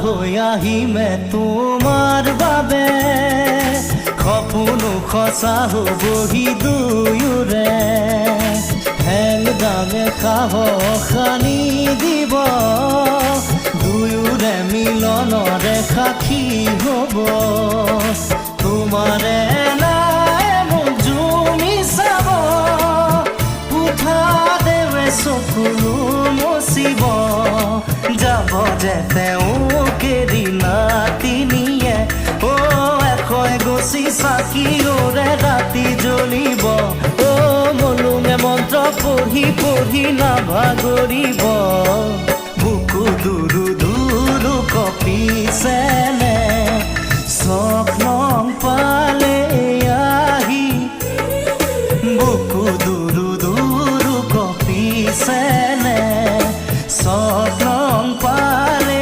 হৈ আহিমে তোমাৰ বাবে সপোনো সঁচা হ'বহি দুয়োৰে হেংদামে সাহস আনি দিব দুয়োৰে মিলনৰে সাক্ষী হ'ব তোমাৰে নাই মোক জুমি চাব উঠা দেৱে চকুলো মচিব যাব যে তেওঁ কেৰি নাতিনিয়ে এশই গছি চাকিৰে ৰাতি জ্বলিব মলুঙে মন্ত্ৰ পঢ়ি পঢ়ি নাভাগৰিব বুকু দুৰু দুৰু কপিছে